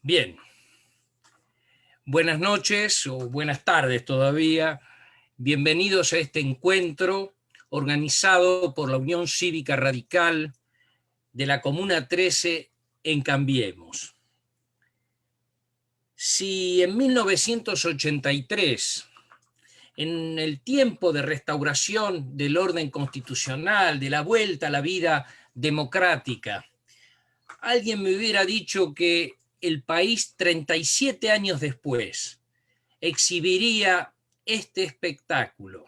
Bien, buenas noches o buenas tardes todavía. Bienvenidos a este encuentro organizado por la Unión Cívica Radical de la Comuna 13 en Cambiemos. Si en 1983, en el tiempo de restauración del orden constitucional, de la vuelta a la vida democrática, alguien me hubiera dicho que el país 37 años después exhibiría este espectáculo,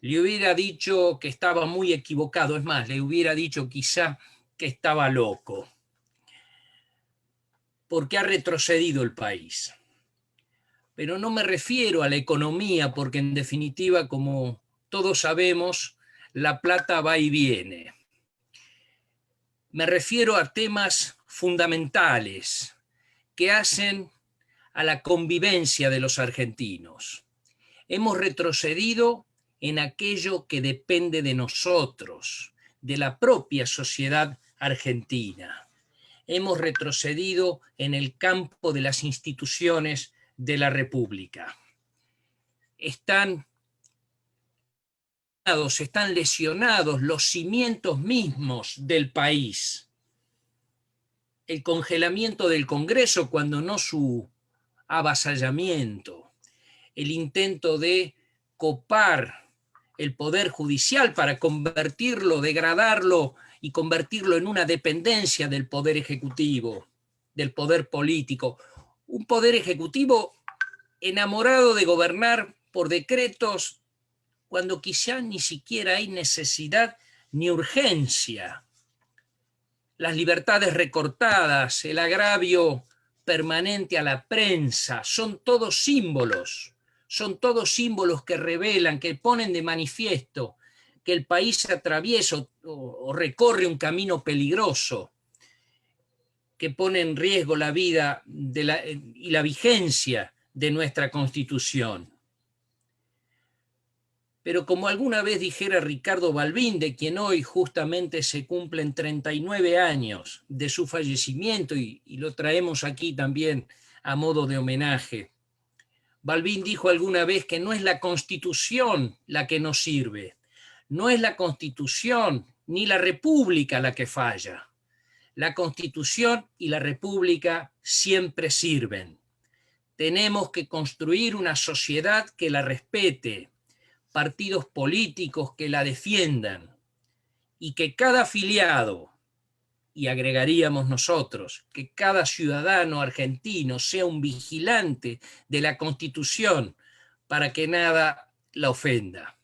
le hubiera dicho que estaba muy equivocado, es más, le hubiera dicho quizá que estaba loco, porque ha retrocedido el país. Pero no me refiero a la economía, porque en definitiva, como todos sabemos, la plata va y viene. Me refiero a temas fundamentales que hacen a la convivencia de los argentinos. Hemos retrocedido en aquello que depende de nosotros, de la propia sociedad argentina. Hemos retrocedido en el campo de las instituciones de la República. Están lesionados los cimientos mismos del país. El congelamiento del Congreso, cuando no su avasallamiento, el intento de copar el Poder Judicial para convertirlo, degradarlo y convertirlo en una dependencia del Poder Ejecutivo, del Poder Político. Un Poder Ejecutivo enamorado de gobernar por decretos cuando quizá ni siquiera hay necesidad ni urgencia. Las libertades recortadas, el agravio permanente a la prensa, son todos símbolos que revelan, que ponen de manifiesto que el país atraviesa o recorre un camino peligroso, que pone en riesgo la vida y la vigencia de nuestra Constitución. Pero como alguna vez dijera Ricardo Balbín, de quien hoy justamente se cumplen 39 años de su fallecimiento, y lo traemos aquí también a modo de homenaje, Balbín dijo alguna vez que no es la Constitución la que nos sirve, no es la Constitución ni la República la que falla. La Constitución y la República siempre sirven. Tenemos que construir una sociedad que la respete, partidos políticos que la defiendan, y que cada afiliado, y agregaríamos nosotros, que cada ciudadano argentino sea un vigilante de la Constitución para que nada la ofenda.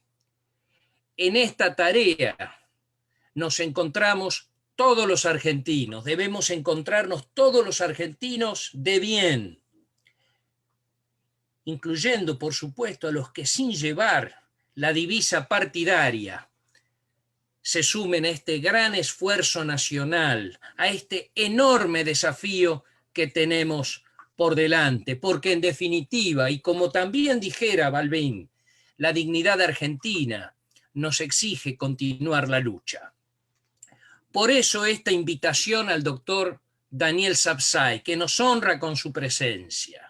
En esta tarea nos encontramos todos los argentinos, debemos encontrarnos todos los argentinos de bien, incluyendo, por supuesto, a los que sin llevar la divisa partidaria se sumen a este gran esfuerzo nacional, a este enorme desafío que tenemos por delante, porque en definitiva, y como también dijera Balbín, la dignidad argentina nos exige continuar la lucha. Por eso esta invitación al doctor Daniel Sapsay, que nos honra con su presencia.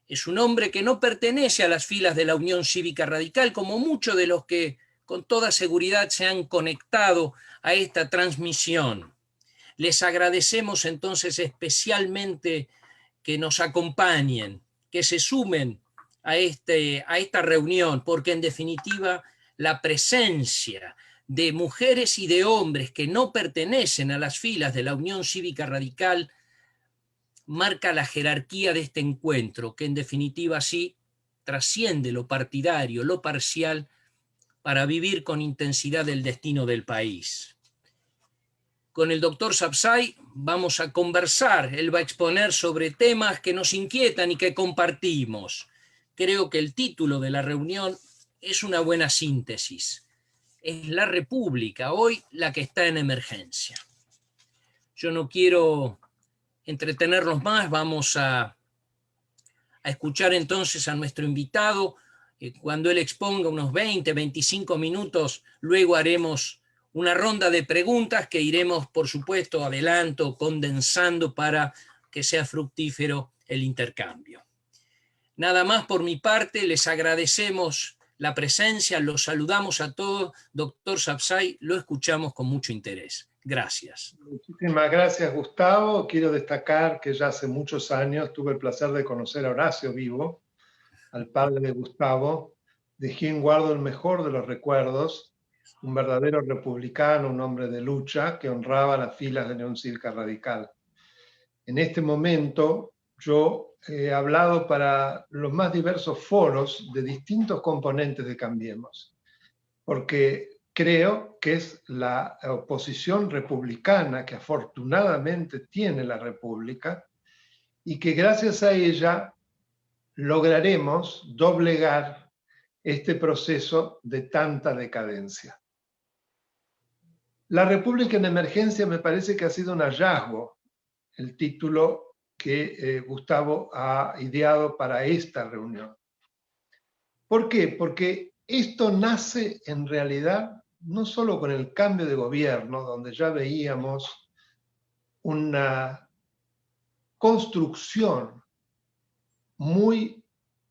Es un hombre que no pertenece a las filas de la Unión Cívica Radical, como muchos de los que con toda seguridad se han conectado a esta transmisión. Les agradecemos entonces especialmente que nos acompañen, que se sumen a esta reunión, porque en definitiva la presencia de mujeres y de hombres que no pertenecen a las filas de la Unión Cívica Radical marca la jerarquía de este encuentro, que en definitiva sí trasciende lo partidario, lo parcial, para vivir con intensidad el destino del país. Con el doctor Sapsay vamos a conversar, él va a exponer sobre temas que nos inquietan y que compartimos. Creo que el título de la reunión es una buena síntesis. Es la República, hoy la que está en emergencia. Yo no quiero entretenernos más, vamos a escuchar entonces a nuestro invitado. Cuando él exponga unos 20, 25 minutos, luego haremos una ronda de preguntas que iremos, por supuesto, adelanto, condensando para que sea fructífero el intercambio. Nada más por mi parte, les agradecemos la presencia, los saludamos a todos. Doctor Sapsay, lo escuchamos con mucho interés. Gracias. Muchísimas gracias, Gustavo. Quiero destacar que ya hace muchos años tuve el placer de conocer a Horacio Vivo, al padre de Gustavo, de quien guardo el mejor de los recuerdos, un verdadero republicano, un hombre de lucha que honraba las filas de Unión Cívica Radical. En este momento yo he hablado para los más diversos foros de distintos componentes de Cambiemos, porque creo que es la oposición republicana que afortunadamente tiene la República y que gracias a ella lograremos doblegar este proceso de tanta decadencia. La República en Emergencia me parece que ha sido un hallazgo, el título que Gustavo ha ideado para esta reunión. ¿Por qué? Porque esto nace en realidad no solo con el cambio de gobierno, donde ya veíamos una construcción muy,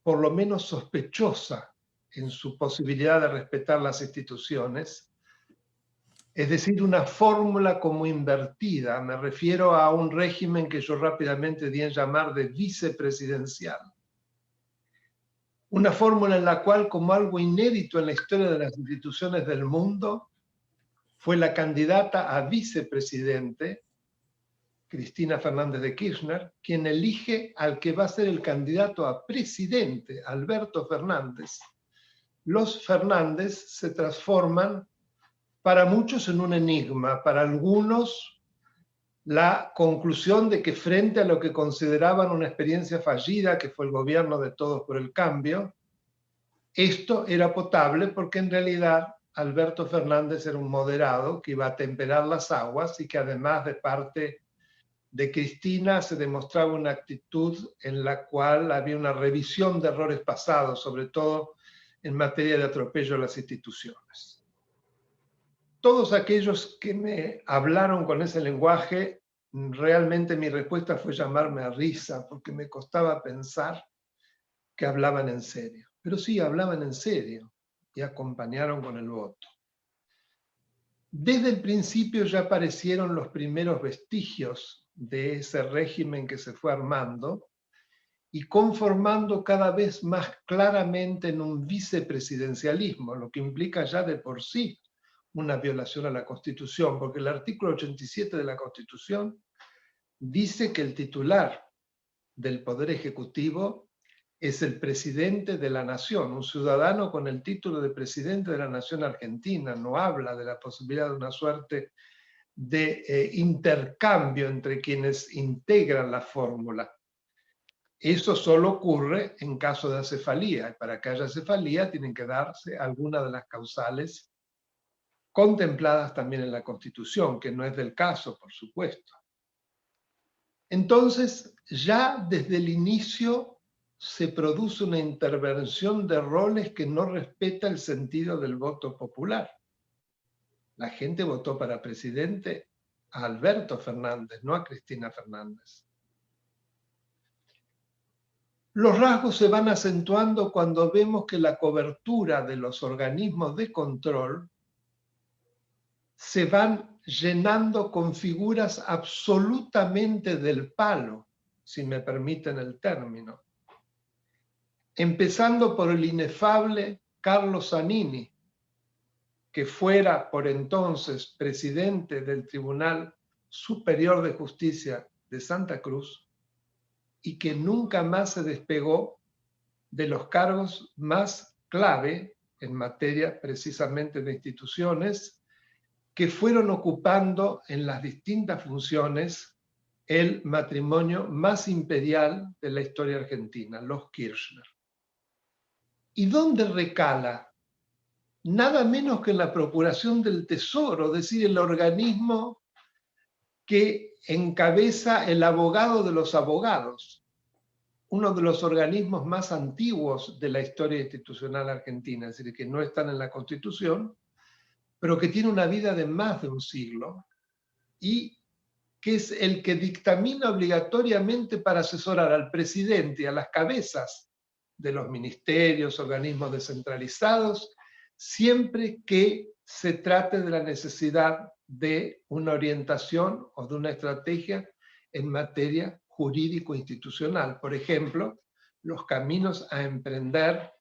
por lo menos sospechosa, en su posibilidad de respetar las instituciones, es decir, una fórmula como invertida. Me refiero a un régimen que yo rápidamente di en llamar de vicepresidencial. Una fórmula en la cual, como algo inédito en la historia de las instituciones del mundo, fue la candidata a vicepresidente, Cristina Fernández de Kirchner, quien elige al que va a ser el candidato a presidente, Alberto Fernández. Los Fernández se transforman para muchos en un enigma, para algunos la conclusión de que frente a lo que consideraban una experiencia fallida, que fue el gobierno de Todos por el Cambio, esto era potable porque en realidad Alberto Fernández era un moderado que iba a temperar las aguas y que además de parte de Cristina se demostraba una actitud en la cual había una revisión de errores pasados, sobre todo en materia de atropello a las instituciones. Todos aquellos que me hablaron con ese lenguaje, realmente mi respuesta fue llamarme a risa, porque me costaba pensar que hablaban en serio. Pero sí, hablaban en serio y acompañaron con el voto. Desde el principio ya aparecieron los primeros vestigios de ese régimen que se fue armando y conformando cada vez más claramente en un vicepresidencialismo, lo que implica ya de por sí una violación a la Constitución, porque el artículo 87 de la Constitución dice que el titular del Poder Ejecutivo es el presidente de la nación, un ciudadano con el título de presidente de la nación argentina. No habla de la posibilidad de una suerte de intercambio entre quienes integran la fórmula. Eso solo ocurre en caso de acefalía, y para que haya acefalía tienen que darse algunas de las causales contempladas también en la Constitución, que no es del caso, por supuesto. Entonces, ya desde el inicio se produce una intervención de roles que no respeta el sentido del voto popular. La gente votó para presidente a Alberto Fernández, no a Cristina Fernández. Los rasgos se van acentuando cuando vemos que la cobertura de los organismos de control se van llenando con figuras absolutamente del palo, si me permiten el término. Empezando por el inefable Carlos Zanini, que fuera por entonces presidente del Tribunal Superior de Justicia de Santa Cruz y que nunca más se despegó de los cargos más clave en materia precisamente de instituciones que fueron ocupando en las distintas funciones el matrimonio más imperial de la historia argentina, los Kirchner. ¿Y dónde recala? Nada menos que en la Procuración del Tesoro, es decir, el organismo que encabeza el abogado de los abogados, uno de los organismos más antiguos de la historia institucional argentina, es decir, que no están en la Constitución, pero que tiene una vida de más de un siglo y que es el que dictamina obligatoriamente para asesorar al presidente y a las cabezas de los ministerios, organismos descentralizados, siempre que se trate de la necesidad de una orientación o de una estrategia en materia jurídico-institucional. Por ejemplo, los caminos a emprender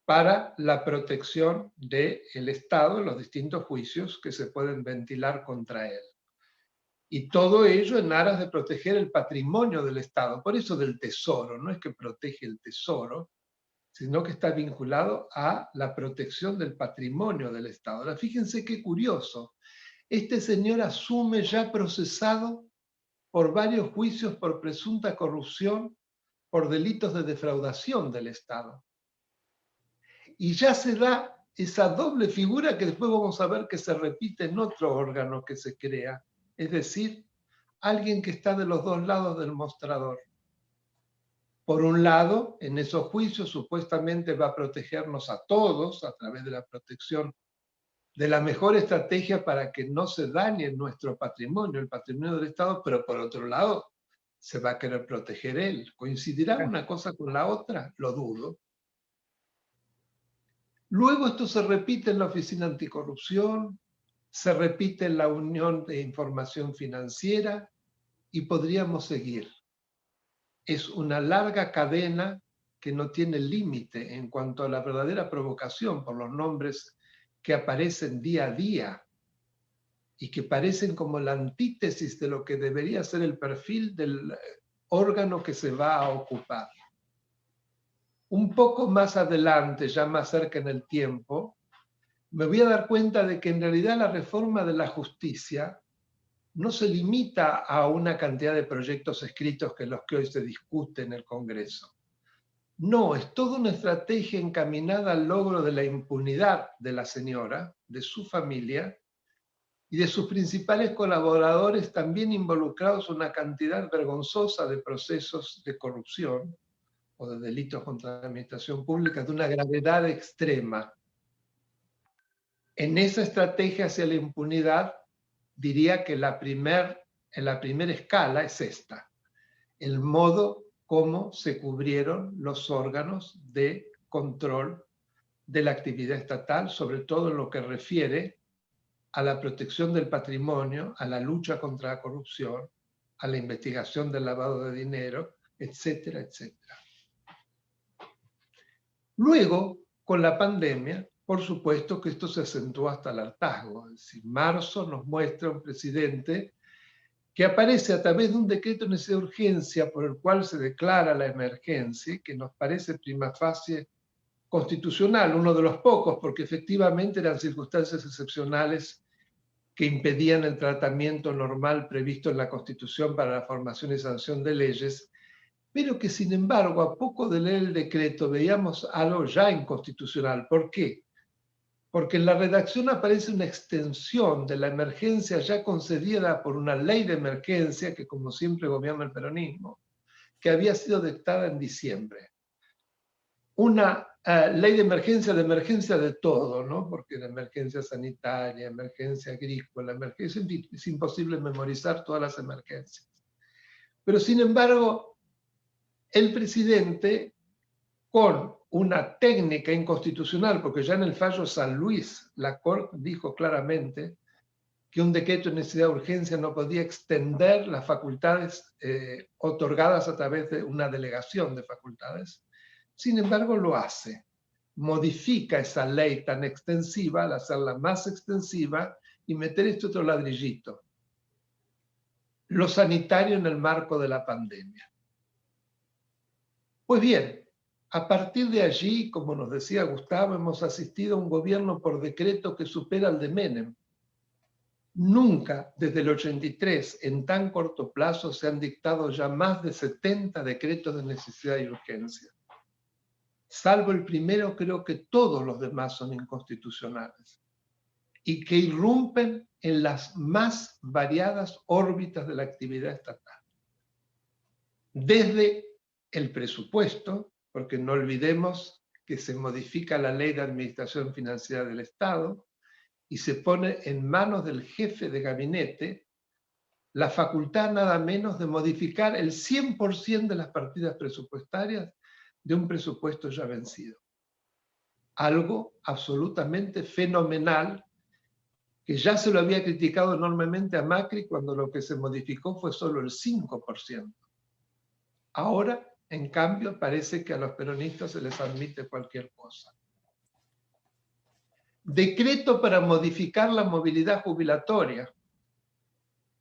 para la protección del Estado en los distintos juicios que se pueden ventilar contra él. Y todo ello en aras de proteger el patrimonio del Estado. Por eso del tesoro, no es que protege el tesoro, sino que está vinculado a la protección del patrimonio del Estado. Ahora, fíjense qué curioso. Este señor asume ya procesado por varios juicios por presunta corrupción, por delitos de defraudación del Estado. Y ya se da esa doble figura que después vamos a ver que se repite en otro órgano que se crea. Es decir, alguien que está de los dos lados del mostrador. Por un lado, en esos juicios supuestamente va a protegernos a todos a través de la protección de la mejor estrategia para que no se dañe nuestro patrimonio, el patrimonio del Estado, pero por otro lado se va a querer proteger él. ¿Coincidirá una cosa con la otra? Lo dudo. Luego esto se repite en la Oficina Anticorrupción, se repite en la Unión de Información Financiera y podríamos seguir. Es una larga cadena que no tiene límite en cuanto a la verdadera provocación por los nombres que aparecen día a día y que parecen como la antítesis de lo que debería ser el perfil del órgano que se va a ocupar. Un poco más adelante, ya más cerca en el tiempo, me voy a dar cuenta de que en realidad la reforma de la justicia no se limita a una cantidad de proyectos escritos que los que hoy se discuten en el Congreso. No, es toda una estrategia encaminada al logro de la impunidad de la señora, de su familia y de sus principales colaboradores también involucrados en una cantidad vergonzosa de procesos de corrupción o de delitos contra la administración pública de una gravedad extrema. En esa estrategia hacia la impunidad, diría que en la primera escala es esta, el modo como se cubrieron los órganos de control de la actividad estatal, sobre todo en lo que refiere a la protección del patrimonio, a la lucha contra la corrupción, a la investigación del lavado de dinero, etcétera, etcétera. Luego, con la pandemia, por supuesto que esto se acentuó hasta el hartazgo. Es decir, marzo nos muestra un presidente que aparece a través de un decreto de necesidad de urgencia por el cual se declara la emergencia, que nos parece prima facie constitucional, uno de los pocos, porque efectivamente eran circunstancias excepcionales que impedían el tratamiento normal previsto en la Constitución para la formación y sanción de leyes, pero que sin embargo, a poco de leer el decreto, veíamos algo ya inconstitucional. ¿Por qué? Porque en la redacción aparece una extensión de la emergencia ya concedida por una ley de emergencia, que como siempre gobierna el peronismo, que había sido dictada en diciembre. Una ley de emergencia de todo, ¿no? Porque la emergencia sanitaria, emergencia agrícola, emergencia, es imposible memorizar todas las emergencias. Pero sin embargo, el presidente, con una técnica inconstitucional, porque ya en el fallo San Luis la Corte dijo claramente que un decreto de necesidad de urgencia no podía extender las facultades otorgadas a través de una delegación de facultades. Sin embargo, lo hace. Modifica esa ley tan extensiva al hacerla más extensiva y meter este otro ladrillito. Lo sanitario en el marco de la pandemia. Pues bien, a partir de allí, como nos decía Gustavo, hemos asistido a un gobierno por decreto que supera al de Menem. Nunca desde el 83, en tan corto plazo, se han dictado ya más de 70 decretos de necesidad y urgencia. Salvo el primero, creo que todos los demás son inconstitucionales y que irrumpen en las más variadas órbitas de la actividad estatal. Desde el presupuesto, porque no olvidemos que se modifica la Ley de Administración Financiera del Estado y se pone en manos del jefe de gabinete la facultad nada menos de modificar el 100% de las partidas presupuestarias de un presupuesto ya vencido. Algo absolutamente fenomenal, que ya se lo había criticado enormemente a Macri cuando lo que se modificó fue solo el 5%. Ahora, en cambio, parece que a los peronistas se les admite cualquier cosa. Decreto para modificar la movilidad jubilatoria,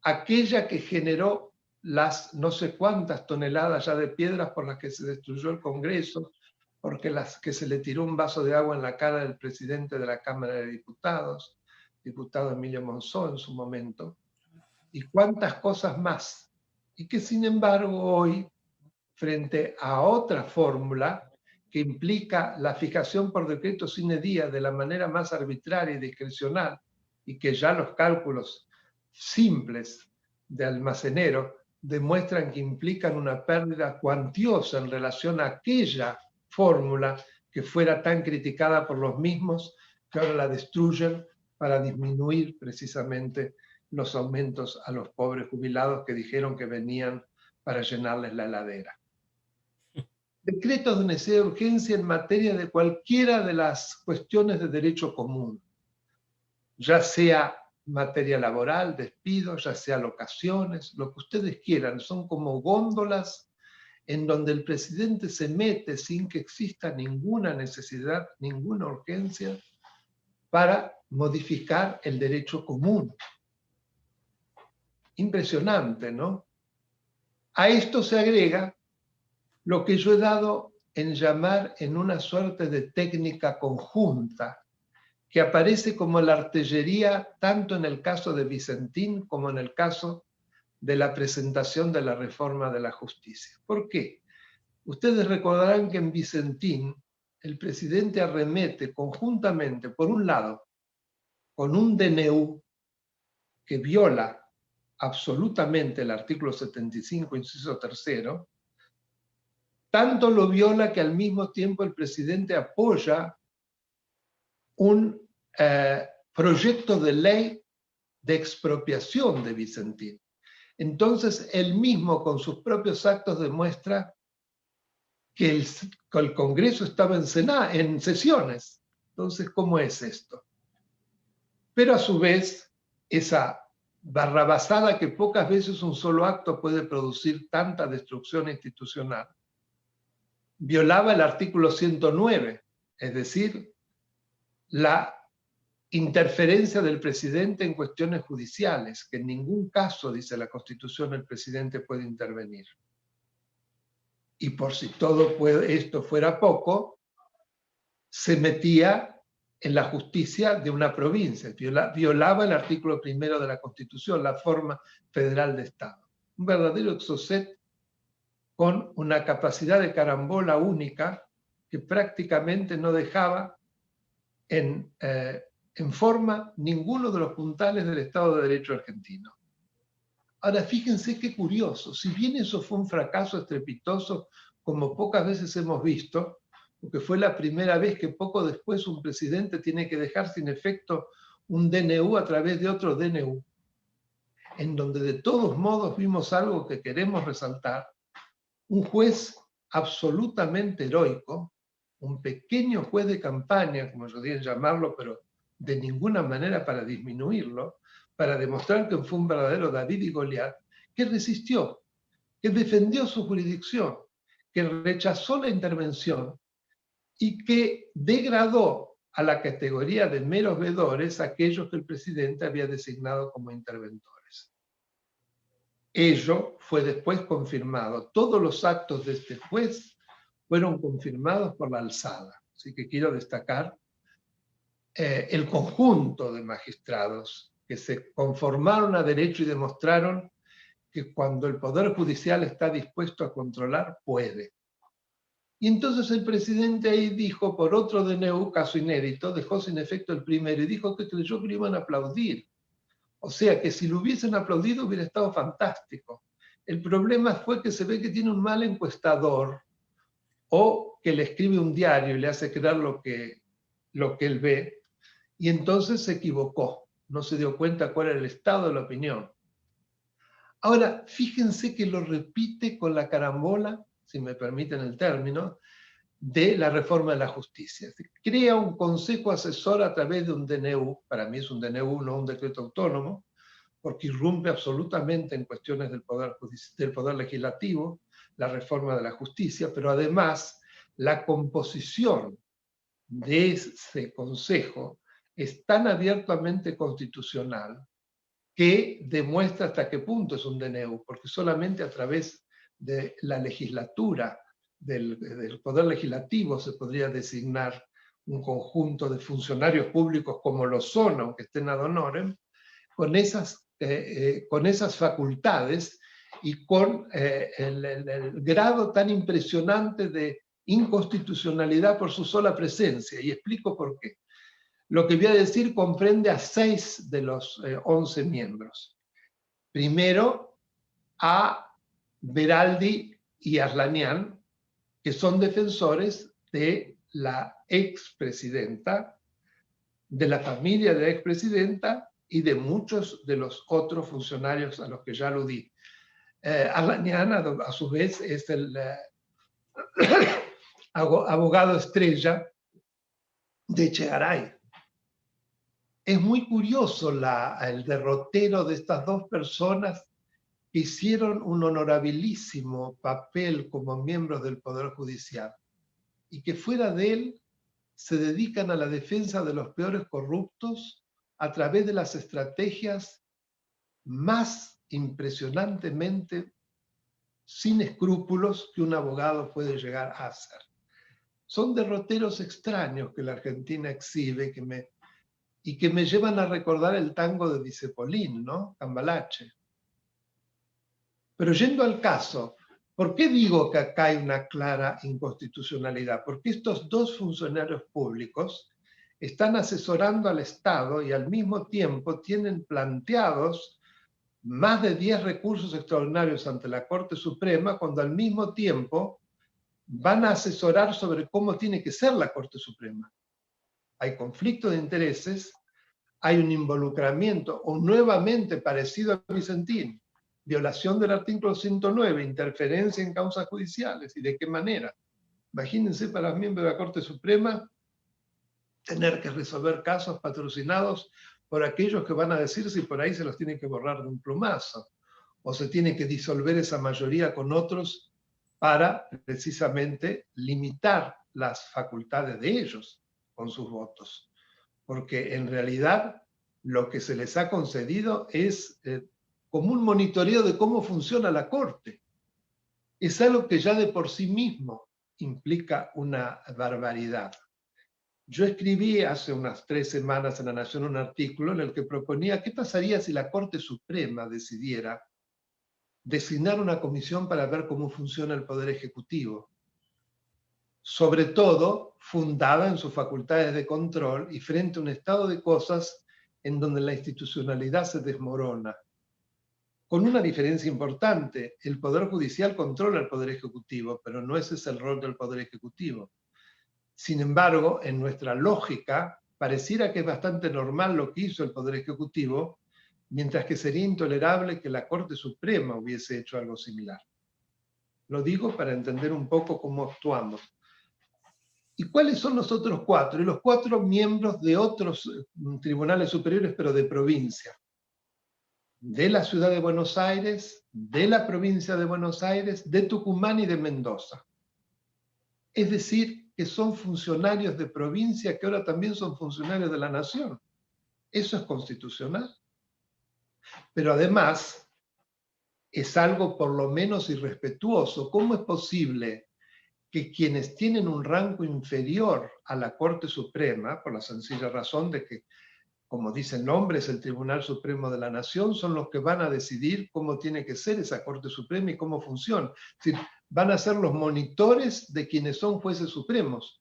aquella que generó las no sé cuántas toneladas ya de piedras por las que se destruyó el Congreso, porque las que se le tiró un vaso de agua en la cara del presidente de la Cámara de Diputados, diputado Emilio Monzó en su momento, y cuántas cosas más. Y que sin embargo hoy, frente a otra fórmula que implica la fijación por decreto sine die de la manera más arbitraria y discrecional, y que ya los cálculos simples de almacenero demuestran que implican una pérdida cuantiosa en relación a aquella fórmula que fuera tan criticada por los mismos, que ahora la destruyen para disminuir precisamente los aumentos a los pobres jubilados que dijeron que venían para llenarles la heladera. Decretos de necesidad de urgencia en materia de cualquiera de las cuestiones de derecho común, ya sea materia laboral, despido, ya sea locaciones, lo que ustedes quieran, son como góndolas en donde el presidente se mete sin que exista ninguna necesidad, ninguna urgencia, para modificar el derecho común. Impresionante, ¿no? A esto se agrega lo que yo he dado en llamar en una suerte de técnica conjunta, que aparece como la artillería tanto en el caso de Vicentín como en el caso de la presentación de la reforma de la justicia. ¿Por qué? Ustedes recordarán que en Vicentín el presidente arremete conjuntamente, por un lado, con un DNU que viola absolutamente el artículo 75, inciso tercero, tanto lo viola que al mismo tiempo el presidente apoya un proyecto de ley de expropiación de Vicentín. Entonces, él mismo con sus propios actos demuestra que el Congreso estaba en sesiones. Entonces, ¿cómo es esto? Pero a su vez, esa barrabasada que pocas veces un solo acto puede producir tanta destrucción institucional, violaba el artículo 109, es decir, la interferencia del presidente en cuestiones judiciales, que en ningún caso, dice la Constitución, el presidente puede intervenir. Y por si todo esto fuera poco, se metía en la justicia de una provincia, violaba el artículo 1 de la Constitución, la forma federal de Estado. Un verdadero exocet con una capacidad de carambola única que prácticamente no dejaba en forma ninguno de los puntales del Estado de Derecho argentino. Ahora, fíjense qué curioso, si bien eso fue un fracaso estrepitoso, como pocas veces hemos visto, porque fue la primera vez que poco después un presidente tiene que dejar sin efecto un DNU a través de otro DNU, en donde de todos modos vimos algo que queremos resaltar, un juez absolutamente heroico, un pequeño juez de campaña, como yo diría llamarlo, pero de ninguna manera para disminuirlo, para demostrar que fue un verdadero David y Goliat, que resistió, que defendió su jurisdicción, que rechazó la intervención y que degradó a la categoría de meros veedores a aquellos que el presidente había designado como interventores. Ello fue después confirmado. Todos los actos de este juez fueron confirmados por la alzada. Así que quiero destacar el conjunto de magistrados que se conformaron a derecho y demostraron que cuando el Poder Judicial está dispuesto a controlar, puede. Y entonces el presidente ahí dijo, por otro DNU, caso inédito, dejó sin efecto el primero y dijo que creyó que lo iban a aplaudir. O sea que si lo hubiesen aplaudido hubiera estado fantástico. El problema fue que se ve que tiene un mal encuestador o que le escribe un diario y le hace creer lo que él ve, y entonces se equivocó, no se dio cuenta cuál era el estado de la opinión. Ahora, fíjense que lo repite con la carambola, si me permiten el término, de la reforma de la justicia. Crea un consejo asesor a través de un DNU, para mí es un DNU, no un decreto autónomo, porque irrumpe absolutamente en cuestiones del poder legislativo, la reforma de la justicia, pero además la composición de ese consejo es tan abiertamente constitucional que demuestra hasta qué punto es un DNU, porque solamente a través de la legislatura, del poder legislativo, se podría designar un conjunto de funcionarios públicos como lo son, aunque estén ad honorem, con esas facultades y con el grado tan impresionante de inconstitucionalidad por su sola presencia. Y explico por qué. Lo que voy a decir comprende a 6 de los 11 miembros. Primero, a Beraldi y Arlanian, que son defensores de la expresidenta, de la familia de la expresidenta y de muchos de los otros funcionarios a los que ya aludí. Arlanian, a su vez, es el abogado estrella de Echegaray. Es muy curioso el derrotero de estas dos personas que hicieron un honorabilísimo papel como miembros del Poder Judicial y que fuera de él se dedican a la defensa de los peores corruptos a través de las estrategias más impresionantemente sin escrúpulos que un abogado puede llegar a hacer. Son derroteros extraños que la Argentina exhibe y que me llevan a recordar el tango de Dicepolín, ¿no? Cambalache. Pero yendo al caso, ¿por qué digo que acá hay una clara inconstitucionalidad? Porque estos dos funcionarios públicos están asesorando al Estado y al mismo tiempo tienen planteados más de 10 recursos extraordinarios ante la Corte Suprema, cuando al mismo tiempo van a asesorar sobre cómo tiene que ser la Corte Suprema. Hay conflicto de intereses, hay un involucramiento, o nuevamente parecido a Vicentín, violación del artículo 109, interferencia en causas judiciales, ¿y de qué manera? Imagínense para los miembros de la Corte Suprema tener que resolver casos patrocinados por aquellos que van a decir si por ahí se los tiene que borrar de un plumazo, o se tiene que disolver esa mayoría con otros para precisamente limitar las facultades de ellos con sus votos. Porque en realidad lo que se les ha concedido es como un monitoreo de cómo funciona la Corte. Es algo que ya de por sí mismo implica una barbaridad. Yo escribí hace unas 3 semanas en La Nación un artículo en el que proponía qué pasaría si la Corte Suprema decidiera designar una comisión para ver cómo funciona el Poder Ejecutivo, sobre todo fundada en sus facultades de control y frente a un estado de cosas en donde la institucionalidad se desmorona. Con una diferencia importante, el Poder Judicial controla el Poder Ejecutivo, pero no ese es el rol del Poder Ejecutivo. Sin embargo, en nuestra lógica, pareciera que es bastante normal lo que hizo el Poder Ejecutivo, mientras que sería intolerable que la Corte Suprema hubiese hecho algo similar. Lo digo para entender un poco cómo actuamos. ¿Y cuáles son los otros 4? Y los 4 miembros de otros tribunales superiores, pero de provincia. De la ciudad de Buenos Aires, de la provincia de Buenos Aires, de Tucumán y de Mendoza. Es decir, que son funcionarios de provincia que ahora también son funcionarios de la nación. ¿Eso es constitucional? Pero además, es algo por lo menos irrespetuoso. ¿Cómo es posible que quienes tienen un rango inferior a la Corte Suprema, por la sencilla razón de que, como dice el nombre, es el Tribunal Supremo de la Nación, son los que van a decidir cómo tiene que ser esa Corte Suprema y cómo funciona? Es decir, van a ser los monitores de quienes son jueces supremos.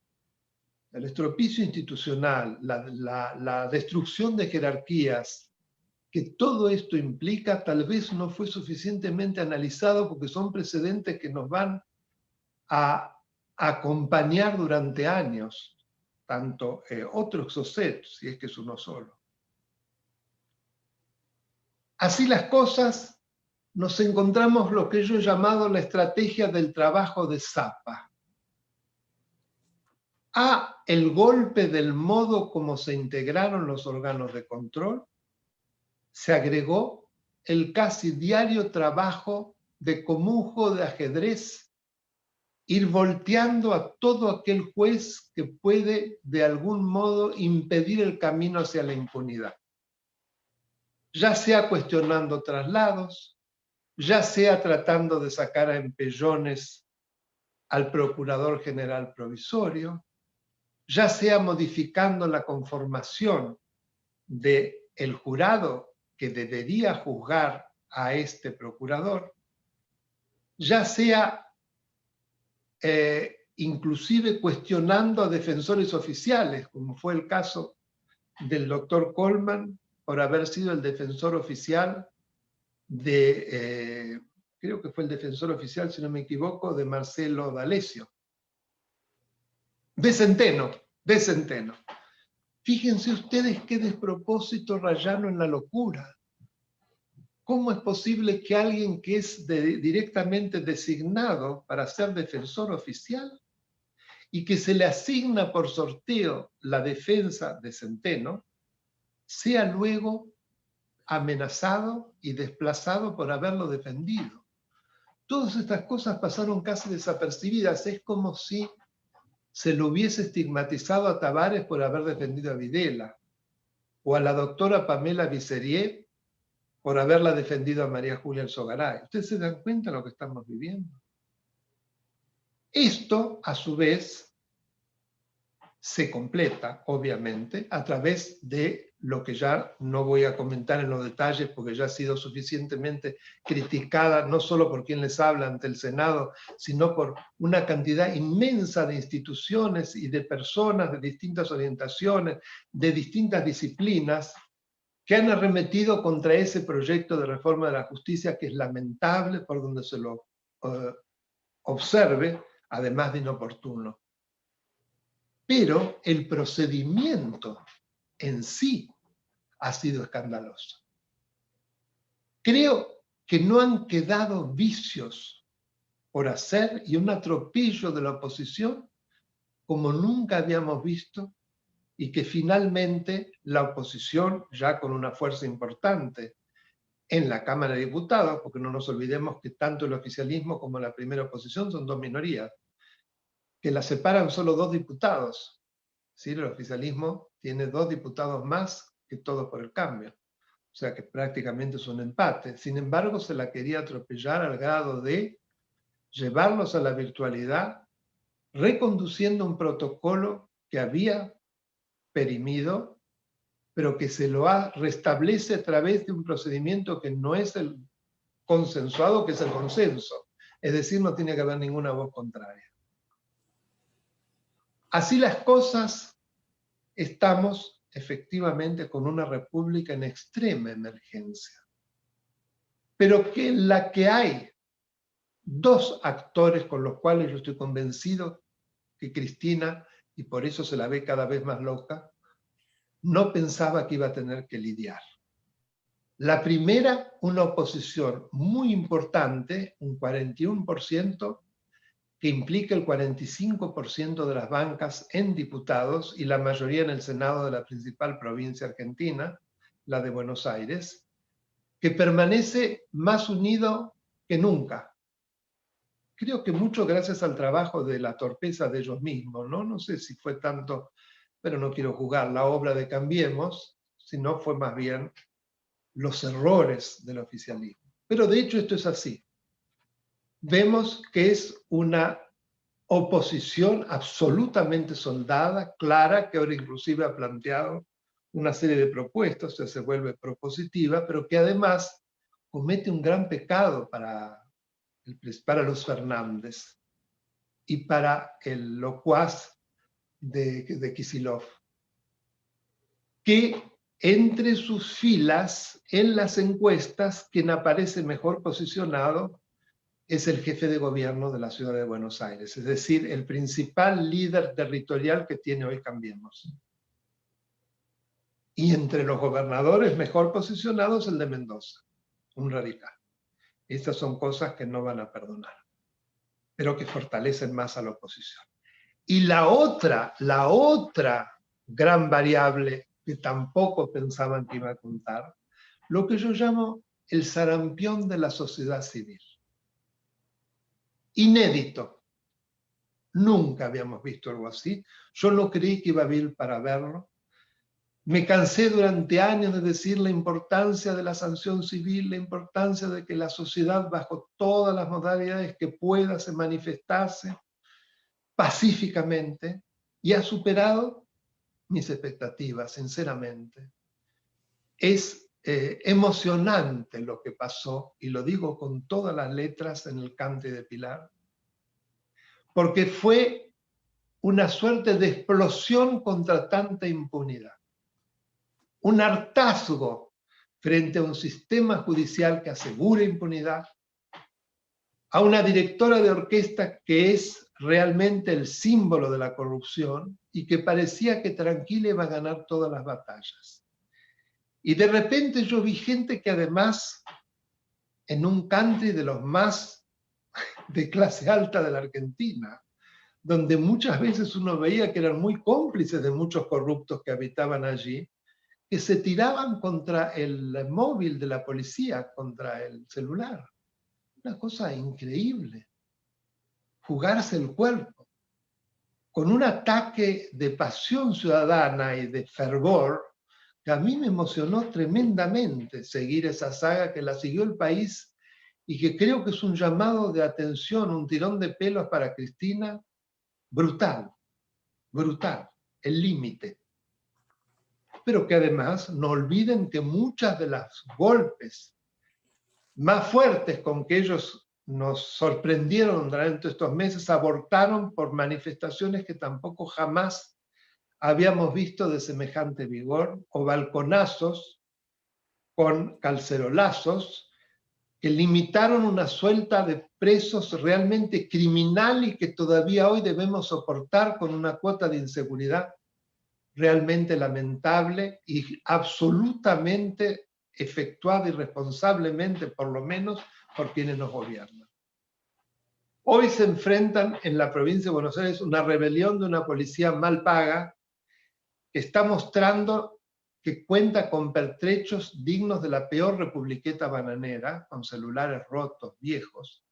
El estropicio institucional, la destrucción de jerarquías, que todo esto implica, tal vez no fue suficientemente analizado porque son precedentes que nos van a acompañar durante años, tanto otro exocet, si es que es uno solo. Así las cosas, nos encontramos lo que yo he llamado la estrategia del trabajo de Zappa. A el golpe del modo como se integraron los órganos de control, se agregó el casi diario trabajo de común juego de ajedrez, ir volteando a todo aquel juez que puede de algún modo impedir el camino hacia la impunidad. Ya sea cuestionando traslados, ya sea tratando de sacar a empellones al procurador general provisorio, ya sea modificando la conformación del jurado que debería juzgar a este procurador, ya sea inclusive cuestionando a defensores oficiales, como fue el caso del doctor Coleman, por haber sido el defensor oficial de, creo que fue el defensor oficial, si no me equivoco, de Marcelo D'Alessio. De Centeno. Fíjense ustedes qué despropósito rayano en la locura. ¿Cómo es posible que alguien que es directamente designado para ser defensor oficial y que se le asigna por sorteo la defensa de Centeno, sea luego amenazado y desplazado por haberlo defendido? Todas estas cosas pasaron casi desapercibidas. Es como si se lo hubiese estigmatizado a Tavares por haber defendido a Videla, o a la doctora Pamela Vicerier por haberla defendido a María Julia Alzogaray. ¿Ustedes se dan cuenta de lo que estamos viviendo? Esto, a su vez, se completa, obviamente, a través de lo que ya no voy a comentar en los detalles porque ya ha sido suficientemente criticada, no solo por quien les habla ante el Senado, sino por una cantidad inmensa de instituciones y de personas de distintas orientaciones, de distintas disciplinas, que han arremetido contra ese proyecto de reforma de la justicia que es lamentable por donde se lo observe, además de inoportuno. Pero el procedimiento en sí ha sido escandaloso. Creo que no han quedado vicios por hacer y un atropello de la oposición como nunca habíamos visto, y que finalmente la oposición, ya con una fuerza importante en la Cámara de Diputados, porque no nos olvidemos que tanto el oficialismo como la primera oposición son dos minorías, que la separan solo 2 diputados. ¿Sí? El oficialismo tiene 2 diputados más que Todos por el Cambio. O sea que prácticamente es un empate. Sin embargo, se la quería atropellar al grado de llevarlos a la virtualidad, reconduciendo un protocolo que había perimido, pero que se lo restablece a través de un procedimiento que no es el consensuado, que es el consenso. Es decir, no tiene que haber ninguna voz contraria. Así las cosas, estamos efectivamente con una república en extrema emergencia, pero que en la que hay 2 actores con los cuales yo estoy convencido que Cristina, y por eso se la ve cada vez más loca, no pensaba que iba a tener que lidiar. La primera, una oposición muy importante, un 41%, que implica el 45% de las bancas en diputados y la mayoría en el Senado de la principal provincia argentina, la de Buenos Aires, que permanece más unido que nunca. Creo que mucho gracias al trabajo de la torpeza de ellos mismos, ¿no? No sé si fue tanto, pero no quiero jugar la obra de Cambiemos, sino fue más bien los errores del oficialismo. Pero de hecho esto es así. Vemos que es una oposición absolutamente soldada, clara, que ahora inclusive ha planteado una serie de propuestas, o sea, se vuelve propositiva, pero que además comete un gran pecado para los Fernández y para el locuaz de Kicillof, que entre sus filas, en las encuestas, quien aparece mejor posicionado es el jefe de gobierno de la ciudad de Buenos Aires, es decir, el principal líder territorial que tiene hoy Cambiemos. Y entre los gobernadores mejor posicionados, el de Mendoza, un radical. Estas son cosas que no van a perdonar, pero que fortalecen más a la oposición. Y la otra gran variable que tampoco pensaban que iba a contar, lo que yo llamo el sarampión de la sociedad civil. Inédito. Nunca habíamos visto algo así. Yo no creí que iba a vivir para verlo. Me cansé durante años de decir la importancia de la sanción civil, la importancia de que la sociedad, bajo todas las modalidades que pueda, se manifestase pacíficamente, y ha superado mis expectativas, sinceramente. Es emocionante lo que pasó, y lo digo con todas las letras en el cante de Pilar, porque fue una suerte de explosión contra tanta impunidad. Un hartazgo frente a un sistema judicial que asegura impunidad, a una directora de orquesta que es realmente el símbolo de la corrupción y que parecía que tranquila iba a ganar todas las batallas. Y de repente yo vi gente que además, en un country de los más de clase alta de la Argentina, donde muchas veces uno veía que eran muy cómplices de muchos corruptos que habitaban allí, que se tiraban contra el móvil de la policía, contra el celular. Una cosa increíble. Jugarse el cuerpo. Con un ataque de pasión ciudadana y de fervor, que a mí me emocionó tremendamente seguir esa saga, que la siguió el país y que creo que es un llamado de atención, un tirón de pelos para Cristina, brutal, brutal, el límite. Pero que además no olviden que muchas de las golpes más fuertes con que ellos nos sorprendieron durante estos meses abortaron por manifestaciones que tampoco jamás habíamos visto de semejante vigor, o balconazos con calcerolazos que limitaron una suelta de presos realmente criminal y que todavía hoy debemos soportar con una cuota de inseguridad realmente lamentable y absolutamente efectuada irresponsablemente, por lo menos, por quienes nos gobiernan. Hoy se enfrentan en la provincia de Buenos Aires una rebelión de una policía mal paga que está mostrando que cuenta con pertrechos dignos de la peor republiqueta bananera, con celulares rotos, viejos,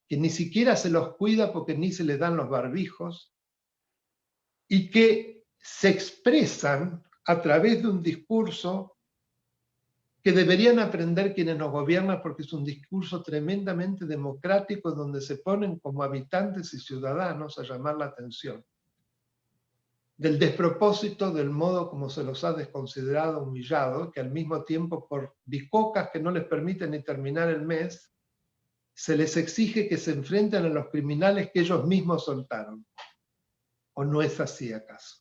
que ni siquiera se los cuida porque ni se les dan los barbijos, y que se expresan a través de un discurso que deberían aprender quienes nos gobiernan, porque es un discurso tremendamente democrático donde se ponen como habitantes y ciudadanos a llamar la atención del despropósito del modo como se los ha desconsiderado, humillado, que al mismo tiempo por bicocas que no les permiten ni terminar el mes, se les exige que se enfrenten a los criminales que ellos mismos soltaron. ¿O no es así acaso?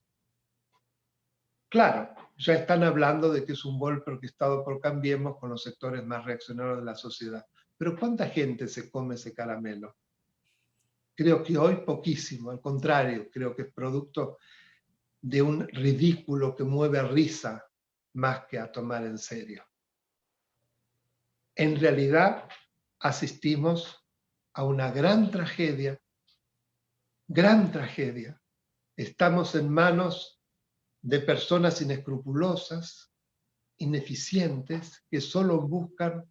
Claro, ya están hablando de que es un golpe orquestado por Cambiemos con los sectores más reaccionarios de la sociedad. Pero ¿cuánta gente se come ese caramelo? Creo que hoy poquísimo, al contrario, creo que es producto de un ridículo que mueve a risa más que a tomar en serio. En realidad asistimos a una gran tragedia, gran tragedia. Estamos en manos de personas inescrupulosas, ineficientes, que solo buscan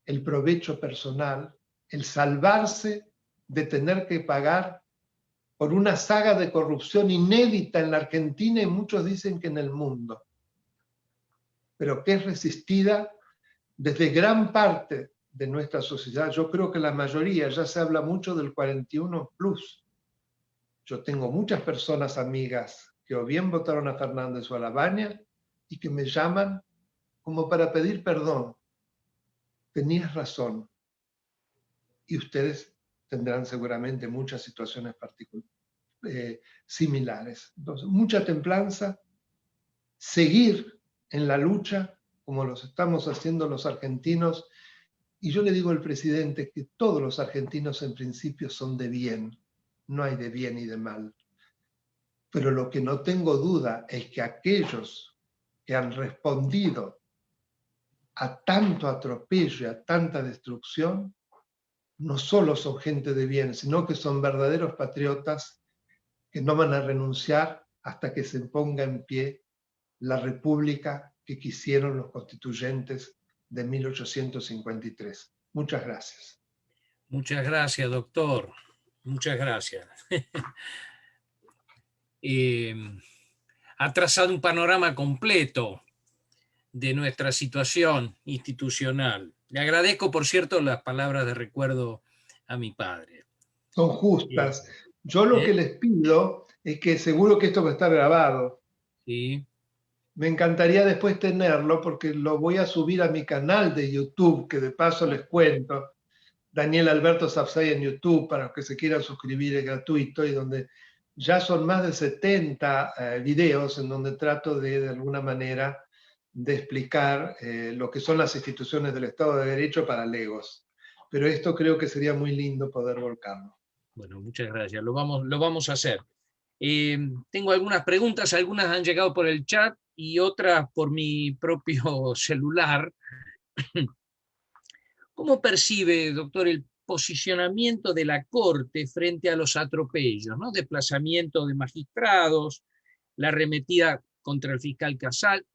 el provecho personal, el salvarse de tener que pagar por una saga de corrupción inédita en la Argentina y muchos dicen que en el mundo, pero que es resistida desde gran parte de nuestra sociedad. Yo creo que la mayoría, ya se habla mucho del 41 plus. Yo tengo muchas personas amigas que o bien votaron a Fernández o a Lavagna y que me llaman como para pedir perdón. Tenías razón. Y ustedes tendrán seguramente muchas situaciones similares. Entonces, mucha templanza, seguir en la lucha como los estamos haciendo los argentinos. Y yo le digo al presidente que todos los argentinos en principio son de bien. No hay de bien y de mal. Pero lo que no tengo duda es que aquellos que han respondido a tanto atropello y a tanta destrucción no solo son gente de bien, sino que son verdaderos patriotas que no van a renunciar hasta que se ponga en pie la república que quisieron los constituyentes de 1853. Muchas gracias. Muchas gracias, doctor. Muchas gracias. Ha trazado un panorama completo de nuestra situación institucional. Le agradezco, por cierto, las palabras de recuerdo a mi padre. Son justas. Yo lo que les pido es que seguro que esto va a estar grabado. Sí. Me encantaría después tenerlo porque lo voy a subir a mi canal de YouTube, que de paso les cuento, Daniel Alberto Sapsay en YouTube, para los que se quieran suscribir, es gratuito, y donde ya son más de 70 videos en donde trato de alguna manera, de explicar lo que son las instituciones del Estado de Derecho para legos. Pero esto creo que sería muy lindo poder volcarlo. Bueno, muchas gracias. Lo vamos a hacer. Tengo algunas preguntas, algunas han llegado por el chat y otras por mi propio celular. ¿Cómo percibe, doctor, el posicionamiento de la Corte frente a los atropellos, ¿no? Desplazamiento de magistrados, la arremetida contra el fiscal Casal?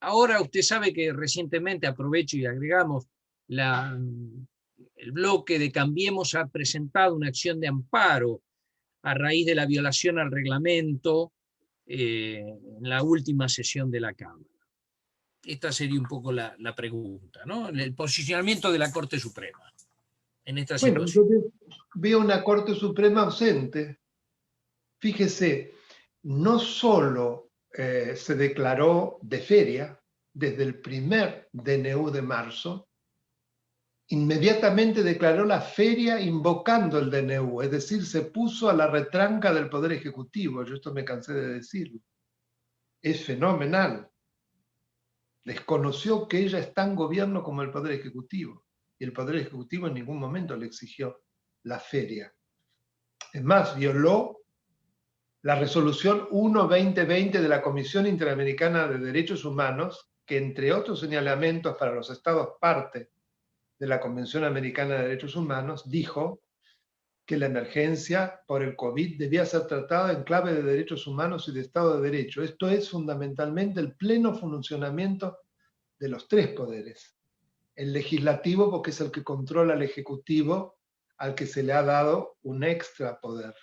Ahora usted sabe que recientemente, aprovecho y agregamos, el bloque de Cambiemos ha presentado una acción de amparo a raíz de la violación al reglamento en la última sesión de la Cámara. Esta sería un poco la pregunta, ¿no? El posicionamiento de la Corte Suprema en esta situación. Bueno, yo veo una Corte Suprema ausente. Fíjese, no solo se declaró de feria desde el primer DNU de marzo, inmediatamente declaró la feria invocando el DNU, es decir, se puso a la retranca del Poder Ejecutivo. Yo esto me cansé de decirlo. Es fenomenal. Desconoció que ella es tan gobierno como el Poder Ejecutivo, y el Poder Ejecutivo en ningún momento le exigió la feria. Es más, violó la resolución 1-2020 de la Comisión Interamericana de Derechos Humanos, que entre otros señalamientos para los estados parte de la Convención Americana de Derechos Humanos, dijo que la emergencia por el COVID debía ser tratada en clave de derechos humanos y de Estado de Derecho. Esto es fundamentalmente el pleno funcionamiento de los tres poderes. El legislativo, porque es el que controla al ejecutivo, al que se le ha dado un extra poder.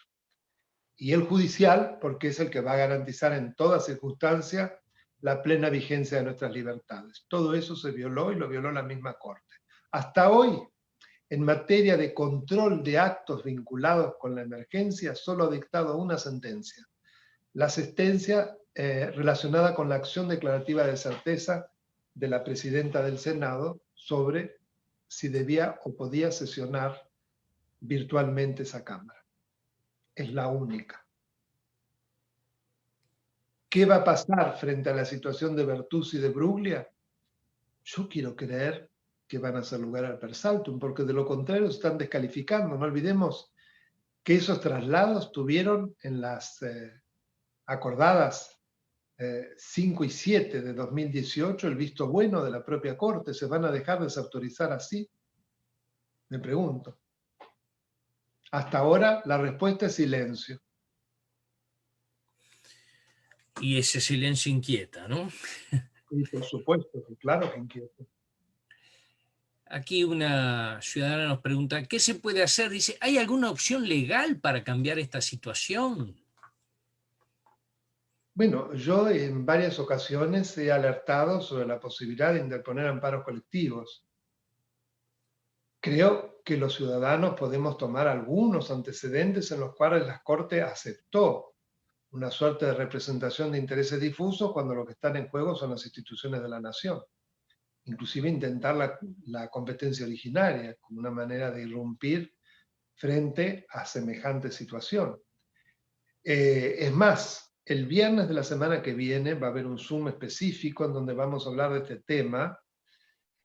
Y el judicial, porque es el que va a garantizar en toda circunstancia la plena vigencia de nuestras libertades. Todo eso se violó y lo violó la misma Corte. Hasta hoy, en materia de control de actos vinculados con la emergencia, solo ha dictado una sentencia. La sentencia relacionada con la acción declarativa de certeza de la presidenta del Senado sobre si debía o podía sesionar virtualmente esa Cámara. Es la única. ¿Qué va a pasar frente a la situación de Bertuzzi y de Bruglia? Yo quiero creer que van a hacer lugar al per saltum, porque de lo contrario se están descalificando. No olvidemos que esos traslados tuvieron en las acordadas 5 y 7 de 2018 el visto bueno de la propia Corte. ¿Se van a dejar desautorizar así? Me pregunto. Hasta ahora la respuesta es silencio. Y ese silencio inquieta, ¿no? Y por supuesto, claro que inquieta. Aquí una ciudadana nos pregunta, ¿qué se puede hacer? Dice, ¿hay alguna opción legal para cambiar esta situación? Bueno, yo en varias ocasiones he alertado sobre la posibilidad de interponer amparos colectivos. Creo que los ciudadanos podemos tomar algunos antecedentes en los cuales la Corte aceptó una suerte de representación de intereses difusos cuando lo que están en juego son las instituciones de la nación. Inclusive intentar la competencia originaria como una manera de irrumpir frente a semejante situación. Es más, el viernes de la semana que viene va a haber un Zoom específico en donde vamos a hablar de este tema.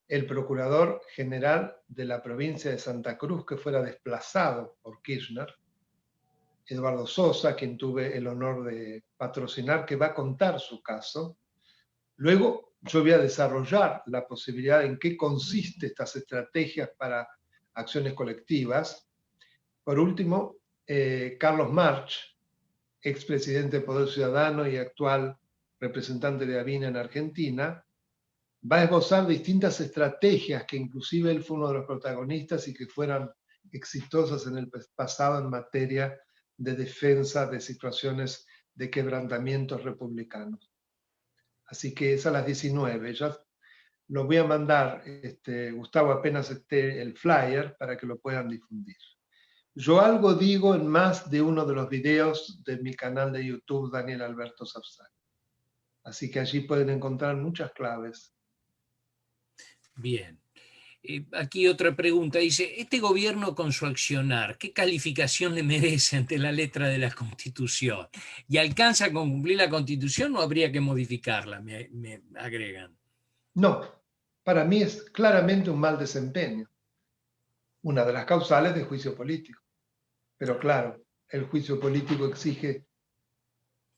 El procurador general de la provincia de Santa Cruz, que fuera desplazado por Kirchner, Eduardo Sosa, quien tuve el honor de patrocinar, que va a contar su caso. Luego yo voy a desarrollar la posibilidad en qué consiste estas estrategias para acciones colectivas. Por último, Carlos March, expresidente de Poder Ciudadano y actual representante de ABIN en Argentina, va a esbozar distintas estrategias que inclusive él fue uno de los protagonistas y que fueran exitosas en el pasado en materia de defensa de situaciones de quebrantamientos republicanos. Así que es a las 19. Ya lo voy a mandar, Gustavo, apenas esté el flyer para que lo puedan difundir. Yo algo digo en más de uno de los videos de mi canal de YouTube, Daniel Alberto Sapsay. Así que allí pueden encontrar muchas claves. Bien. Aquí otra pregunta. Dice, ¿este gobierno con su accionar, qué calificación le merece ante la letra de la Constitución? ¿Y alcanza con cumplir la Constitución o habría que modificarla? Me agregan. No, para mí es claramente un mal desempeño. Una de las causales de juicio político. Pero claro, el juicio político exige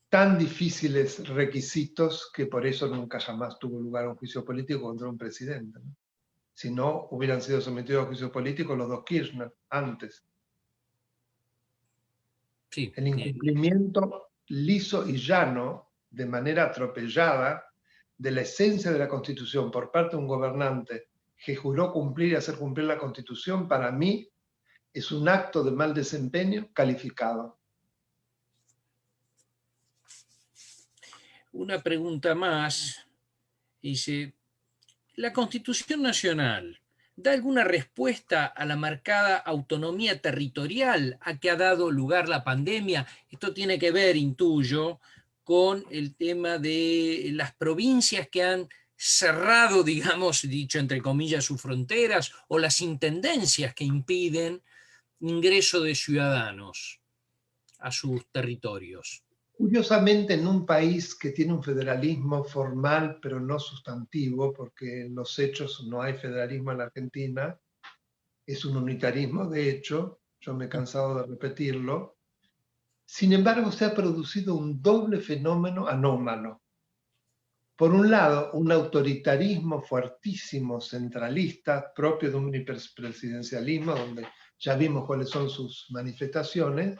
tan difíciles requisitos que por eso nunca jamás tuvo lugar un juicio político contra un presidente, ¿no? Si no, hubieran sido sometidos a juicio político los dos Kirchner antes. Sí, El incumplimiento liso y llano, de manera atropellada, de la esencia de la Constitución por parte de un gobernante que juró cumplir y hacer cumplir la Constitución, para mí es un acto de mal desempeño calificado. Una pregunta más. Dice, ¿la Constitución Nacional da alguna respuesta a la marcada autonomía territorial a que ha dado lugar la pandemia? Esto tiene que ver, intuyo, con el tema de las provincias que han cerrado, digamos, dicho entre comillas, sus fronteras, o las intendencias que impiden ingreso de ciudadanos a sus territorios. Curiosamente, en un país que tiene un federalismo formal pero no sustantivo, porque en los hechos no hay federalismo en la Argentina, es un unitarismo de hecho, yo me he cansado de repetirlo, sin embargo se ha producido un doble fenómeno anómalo. Por un lado, un autoritarismo fuertísimo, centralista, propio de un hiperpresidencialismo, donde ya vimos cuáles son sus manifestaciones,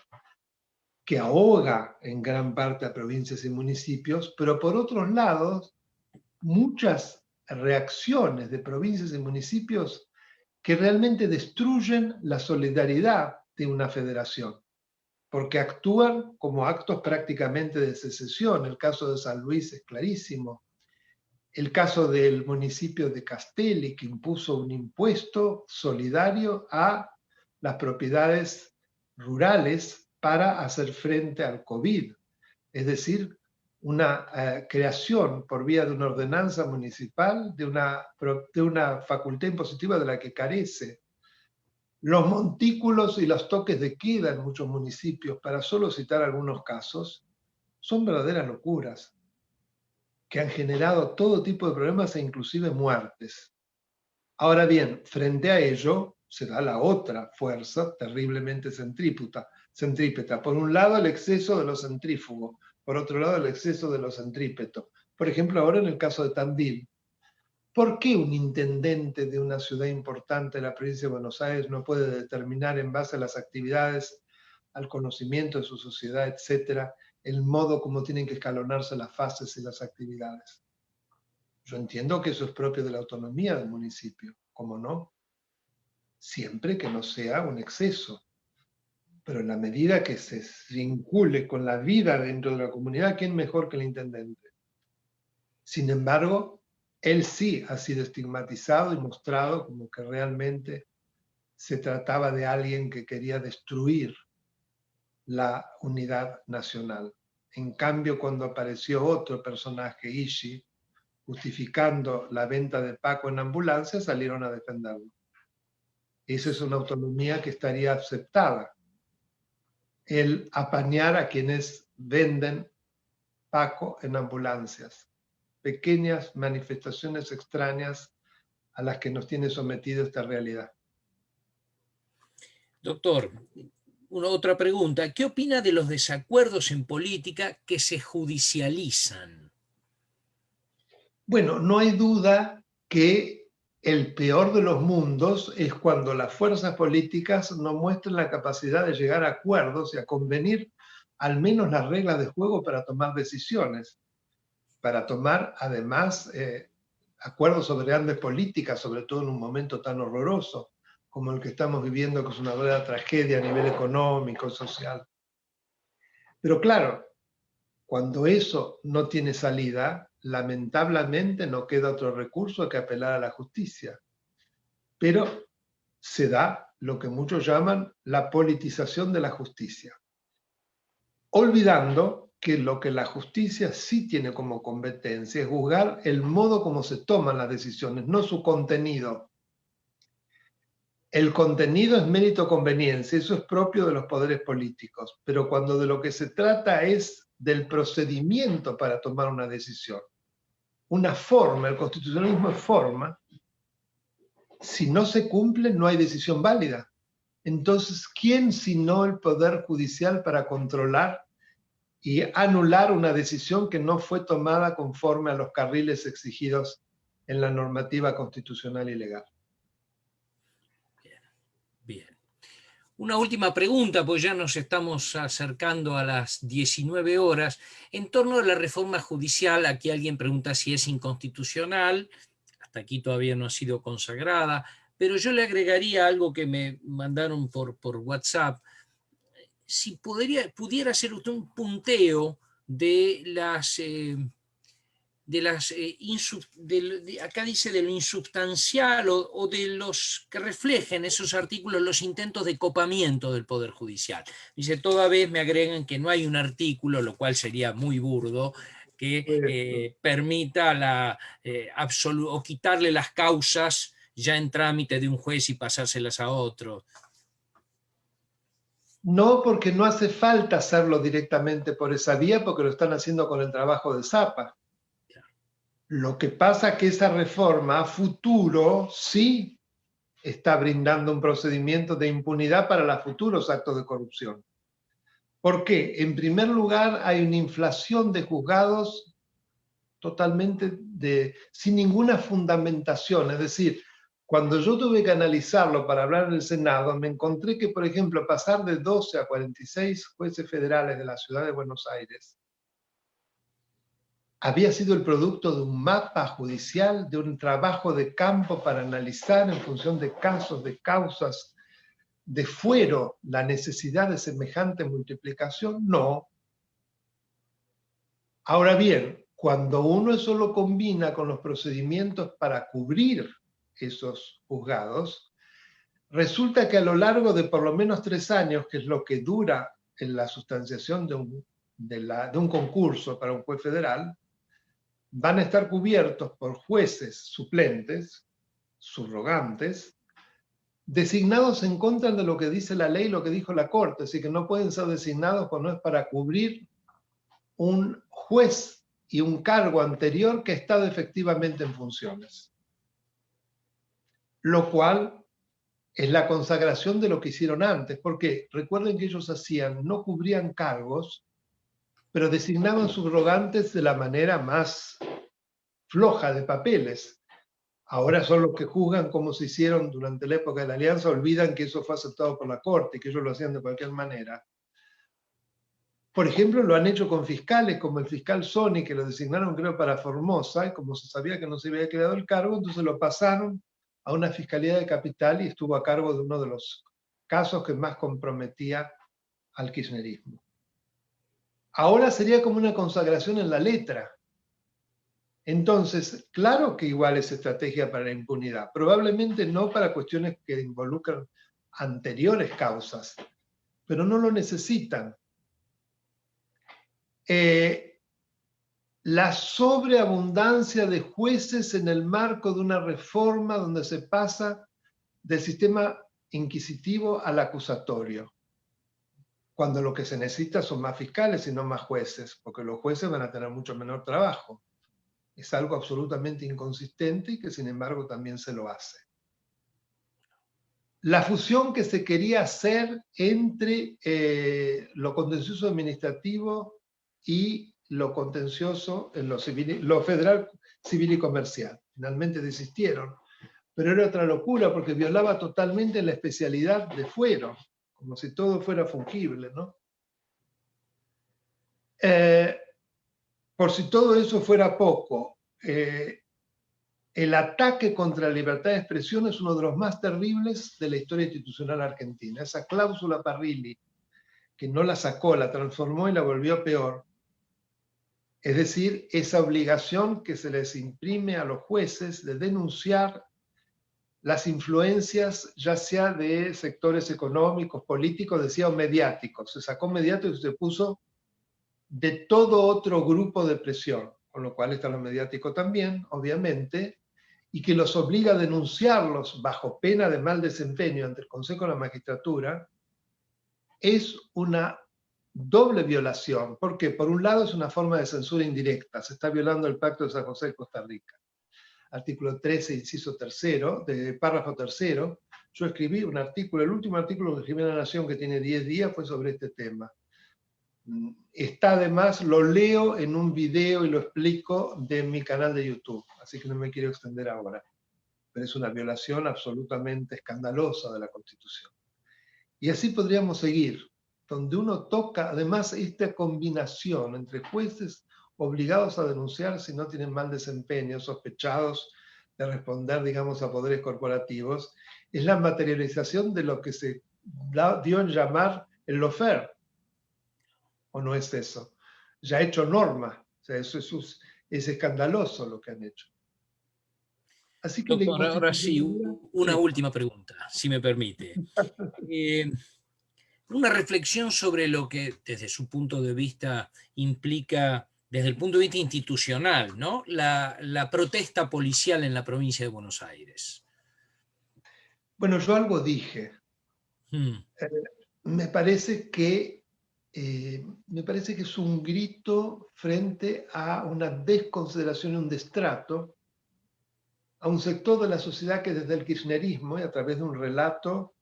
que ahoga en gran parte a provincias y municipios, pero por otros lados, muchas reacciones de provincias y municipios que realmente destruyen la solidaridad de una federación, porque actúan como actos prácticamente de secesión. El caso de San Luis es clarísimo. El caso del municipio de Castelli, que impuso un impuesto solidario a las propiedades rurales para hacer frente al COVID. Es decir, una creación por vía de una ordenanza municipal de una facultad impositiva de la que carece. Los montículos y los toques de queda en muchos municipios, para solo citar algunos casos, son verdaderas locuras que han generado todo tipo de problemas e inclusive muertes. Ahora bien, frente a ello se da la otra fuerza terriblemente centrípeta. Por un lado, el exceso de lo centrífugo, por otro lado, el exceso de lo centrípeto. Por ejemplo, ahora en el caso de Tandil, ¿por qué un intendente de una ciudad importante de la provincia de Buenos Aires no puede determinar en base a las actividades, al conocimiento de su sociedad, etcétera, el modo como tienen que escalonarse las fases y las actividades? Yo entiendo que eso es propio de la autonomía del municipio, ¿cómo no? Siempre que no sea un exceso. Pero en la medida que se vincule con la vida dentro de la comunidad, ¿quién mejor que el intendente? Sin embargo, él sí ha sido estigmatizado y mostrado como que realmente se trataba de alguien que quería destruir la unidad nacional. En cambio, cuando apareció otro personaje, Ishi, justificando la venta de Paco en ambulancia, salieron a defenderlo. Esa es una autonomía que estaría aceptada. El apañar a quienes venden Paco en ambulancias. Pequeñas manifestaciones extrañas a las que nos tiene sometido esta realidad. Doctor, otra pregunta. ¿Qué opina de los desacuerdos en política que se judicializan? Bueno, no hay duda que El peor de los mundos es cuando las fuerzas políticas no muestran la capacidad de llegar a acuerdos y a convenir al menos las reglas de juego para tomar decisiones, para tomar además acuerdos sobre grandes políticas, sobre todo en un momento tan horroroso como el que estamos viviendo, que es una verdadera tragedia a nivel económico, social. Pero claro, cuando eso no tiene salida, lamentablemente no queda otro recurso que apelar a la justicia. Pero se da lo que muchos llaman la politización de la justicia, olvidando que lo que la justicia sí tiene como competencia es juzgar el modo como se toman las decisiones, no su contenido. El contenido es mérito-conveniencia, eso es propio de los poderes políticos, pero cuando de lo que se trata es del procedimiento para tomar una decisión, una forma, el constitucionalismo es forma, si no se cumple no hay decisión válida. Entonces, ¿quién sino el Poder Judicial para controlar y anular una decisión que no fue tomada conforme a los carriles exigidos en la normativa constitucional y legal? Bien, bien. Una última pregunta, pues ya nos estamos acercando a las 19 horas. En torno a la reforma judicial, aquí alguien pregunta si es inconstitucional, hasta aquí todavía no ha sido consagrada, pero yo le agregaría algo que me mandaron por WhatsApp. Si pudiera hacer usted un punteo de acá dice de lo insubstancial o de los que reflejen esos artículos los intentos de copamiento del Poder Judicial. Dice, toda vez me agregan que no hay un artículo, lo cual sería muy burdo, que permita o quitarle las causas ya en trámite de un juez y pasárselas a otro. No, porque no hace falta hacerlo directamente por esa vía, porque lo están haciendo con el trabajo de Zapa. Lo que pasa es que esa reforma a futuro sí está brindando un procedimiento de impunidad para los futuros actos de corrupción. ¿Por qué? En primer lugar, hay una inflación de juzgados totalmente sin ninguna fundamentación. Es decir, cuando yo tuve que analizarlo para hablar en el Senado, me encontré que, por ejemplo, pasar de 12 a 46 jueces federales de la ciudad de Buenos Aires había sido el producto de un mapa judicial, de un trabajo de campo para analizar en función de casos, de causas, de fuero, la necesidad de semejante multiplicación. No. Ahora bien, cuando uno eso lo combina con los procedimientos para cubrir esos juzgados, resulta que a lo largo de por lo menos 3 años, que es lo que dura en la sustanciación de un concurso para un juez federal, van a estar cubiertos por jueces suplentes, subrogantes, designados en contra de lo que dice la ley, lo que dijo la Corte, así que no pueden ser designados cuando es para cubrir un juez y un cargo anterior que ha estado efectivamente en funciones. Lo cual es la consagración de lo que hicieron antes, porque recuerden que ellos no cubrían cargos, pero designaban subrogantes de la manera más floja de papeles. Ahora son los que juzgan como se hicieron durante la época de la Alianza, olvidan que eso fue aceptado por la Corte, que ellos lo hacían de cualquier manera. Por ejemplo, lo han hecho con fiscales, como el fiscal Sony, que lo designaron creo para Formosa, y como se sabía que no se había quedado el cargo, entonces lo pasaron a una fiscalía de capital y estuvo a cargo de uno de los casos que más comprometía al kirchnerismo. Ahora sería como una consagración en la letra. Entonces, claro que igual es estrategia para la impunidad, probablemente no para cuestiones que involucran anteriores causas, pero no lo necesitan. La sobreabundancia de jueces en el marco de una reforma donde se pasa del sistema inquisitivo al acusatorio, cuando lo que se necesita son más fiscales y no más jueces, porque los jueces van a tener mucho menor trabajo. Es algo absolutamente inconsistente y que sin embargo también se lo hace. La fusión que se quería hacer entre lo contencioso administrativo y lo contencioso en lo federal, civil y comercial. Finalmente desistieron, pero era otra locura porque violaba totalmente la especialidad de fuero, como si todo fuera fungible, ¿no? Por si todo eso fuera poco, el ataque contra la libertad de expresión es uno de los más terribles de la historia institucional argentina. Esa cláusula Parrilli, que no la sacó, la transformó y la volvió peor. Es decir, esa obligación que se les imprime a los jueces de denunciar las influencias, ya sea de sectores económicos, políticos, decía, o mediáticos. Se sacó mediático y se puso de todo otro grupo de presión, con lo cual está lo mediático también, obviamente, y que los obliga a denunciarlos bajo pena de mal desempeño ante el Consejo de la Magistratura, es una doble violación. ¿Por qué? Por un lado es una forma de censura indirecta, se está violando el Pacto de San José de Costa Rica. Artículo 13, inciso tercero, de párrafo tercero, yo escribí un artículo, el último artículo que escribí en La Nación, que tiene 10 días, fue sobre este tema. Está además, lo leo en un video y lo explico de mi canal de YouTube, así que no me quiero extender ahora. Pero es una violación absolutamente escandalosa de la Constitución. Y así podríamos seguir, donde uno toca, además, esta combinación entre jueces obligados a denunciar si no tienen mal desempeño, sospechados de responder, digamos, a poderes corporativos, es la materialización de lo que se dio en llamar el lawfare. ¿O no es eso? Ya ha hecho norma. O sea, eso es escandaloso lo que han hecho. Así que Doctor, ahora sí, una última pregunta, si me permite. Una reflexión sobre lo que, desde su punto de vista, implica, desde el punto de vista institucional, ¿no? La protesta policial en la provincia de Buenos Aires. Bueno, yo algo dije. Me parece que es un grito frente a una desconsideración y un destrato a un sector de la sociedad que desde el kirchnerismo y a través de un relato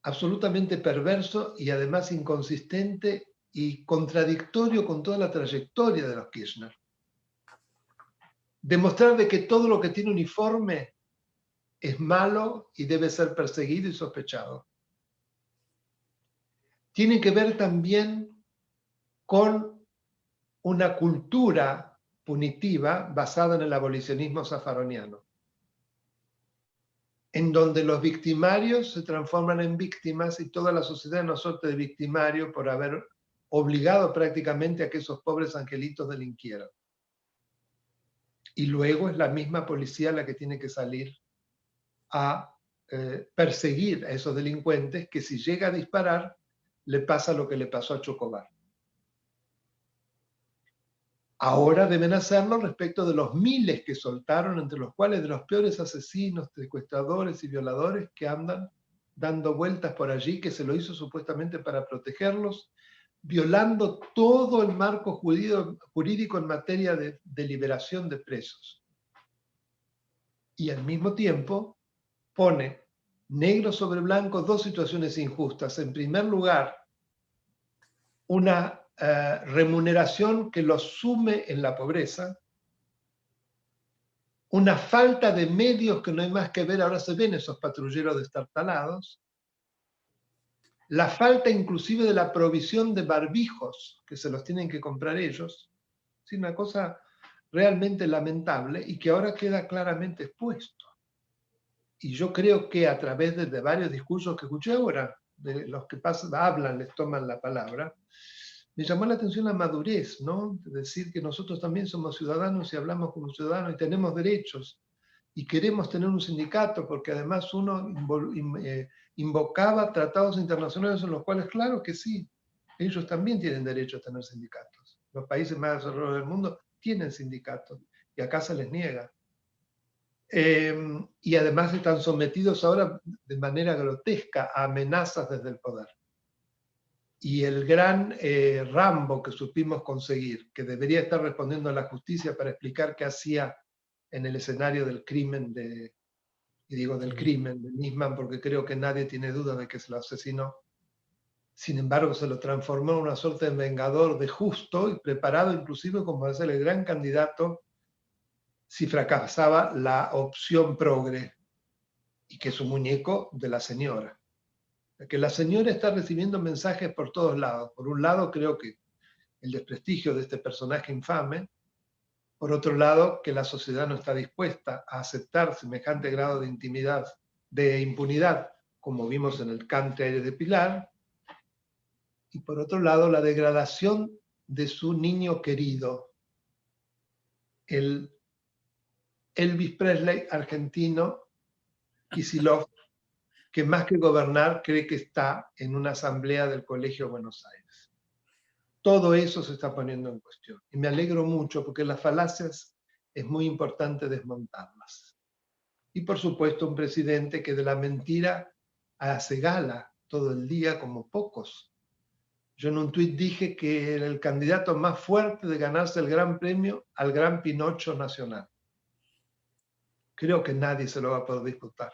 absolutamente perverso y además inconsistente y contradictorio con toda la trayectoria de los Kirchner. Demostrar de que todo lo que tiene uniforme es malo y debe ser perseguido y sospechado. Tiene que ver también con una cultura punitiva basada en el abolicionismo zafaroniano, en donde los victimarios se transforman en víctimas y toda la sociedad es una suerte de victimario por haber obligado prácticamente a que esos pobres angelitos delinquieran. Y luego es la misma policía la que tiene que salir a perseguir a esos delincuentes, que si llega a disparar, le pasa lo que le pasó a Chocobar. Ahora deben hacerlo respecto de los miles que soltaron, entre los cuales de los peores asesinos, secuestradores y violadores que andan dando vueltas por allí, que se lo hizo supuestamente para protegerlos, violando todo el marco jurídico en materia de liberación de presos. Y al mismo tiempo pone negro sobre blanco dos situaciones injustas. En primer lugar, una remuneración que los sume en la pobreza, una falta de medios que no hay más que ver, ahora se ven esos patrulleros destartalados, la falta inclusive de la provisión de barbijos, que se los tienen que comprar ellos, es una cosa realmente lamentable y que ahora queda claramente expuesto. Y yo creo que a través de varios discursos que escuché ahora, de los que hablan, les toman la palabra, me llamó la atención la madurez, ¿no? De decir que nosotros también somos ciudadanos y hablamos como ciudadanos y tenemos derechos y queremos tener un sindicato, porque además uno invocaba tratados internacionales en los cuales, claro que sí, ellos también tienen derecho a tener sindicatos. Los países más desarrollados del mundo tienen sindicatos y acá se les niega. Y además están sometidos ahora de manera grotesca a amenazas desde el poder. Y el gran Rambo que supimos conseguir, que debería estar respondiendo a la justicia para explicar qué hacía en el escenario del crimen del crimen de Nisman, porque creo que nadie tiene duda de que se lo asesinó. Sin embargo, se lo transformó en una suerte de vengador de justo y preparado inclusive como a ser el gran candidato si fracasaba la opción progre y que es un muñeco de la señora. Que la señora está recibiendo mensajes por todos lados. Por un lado, creo que el desprestigio de este personaje infame. Por otro lado, que la sociedad no está dispuesta a aceptar semejante grado de intimidad, de impunidad, como vimos en el cante aire de Pilar. Y por otro lado, la degradación de su niño querido, el Elvis Presley argentino, Kicillof, que más que gobernar cree que está en una asamblea del Colegio de Buenos Aires. Todo eso se está poniendo en cuestión. Y me alegro mucho porque las falacias es muy importante desmontarlas. Y por supuesto un presidente que de la mentira hace gala todo el día como pocos. Yo en un tuit dije que era el candidato más fuerte de ganarse el gran premio al Gran Pinocho Nacional. Creo que nadie se lo va a poder disputar.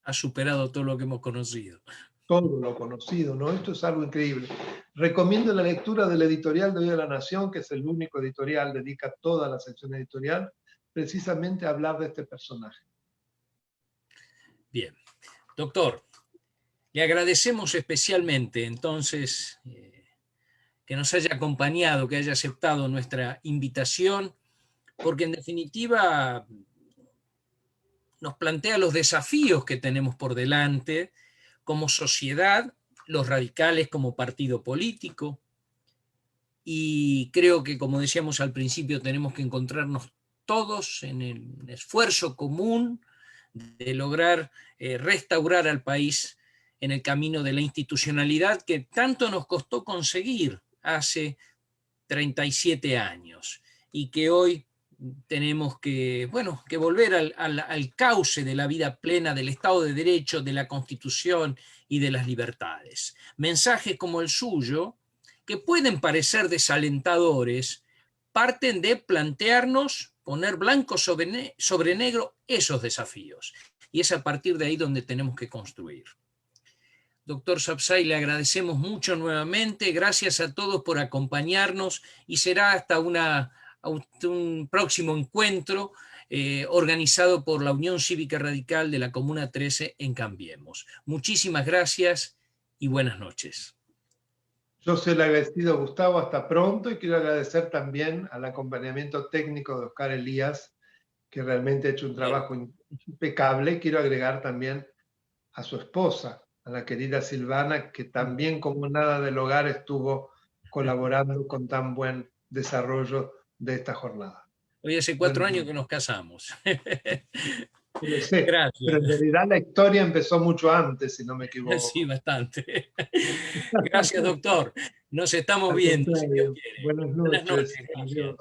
Ha superado todo lo que hemos conocido. Todo lo conocido, ¿no? Esto es algo increíble. Recomiendo la lectura del editorial de Hoy de la Nación, que es el único editorial, dedica toda la sección editorial, precisamente a hablar de este personaje. Bien. Doctor, le agradecemos especialmente entonces que nos haya acompañado, que haya aceptado nuestra invitación, porque en definitiva nos plantea los desafíos que tenemos por delante como sociedad, los radicales como partido político, y creo que, como decíamos al principio, tenemos que encontrarnos todos en el esfuerzo común de lograr restaurar al país en el camino de la institucionalidad que tanto nos costó conseguir hace 37 años y que hoy tenemos que, bueno, que volver al cauce de la vida plena del Estado de Derecho, de la Constitución y de las libertades. Mensajes como el suyo, que pueden parecer desalentadores, parten de plantearnos, poner blanco sobre negro esos desafíos. Y es a partir de ahí donde tenemos que construir. Doctor Sapsay, le agradecemos mucho nuevamente. Gracias a todos por acompañarnos y será hasta un próximo encuentro organizado por la Unión Cívica Radical de la Comuna 13 en Cambiemos. Muchísimas gracias y buenas noches. Yo soy el agradecido, Gustavo, hasta pronto, y quiero agradecer también al acompañamiento técnico de Oscar Elías, que realmente ha hecho un trabajo impecable. Quiero agregar también a su esposa, a la querida Silvana, que también como nada del hogar estuvo colaborando con tan buen desarrollo de esta jornada. Hoy hace 4 años que nos casamos. Lo sé, Gracias. pero en realidad la historia empezó mucho antes, si no me equivoco. Sí, bastante. Gracias, doctor. Nos estamos viendo. Si Dios quiere. Buenas noches. Gracias. Adiós.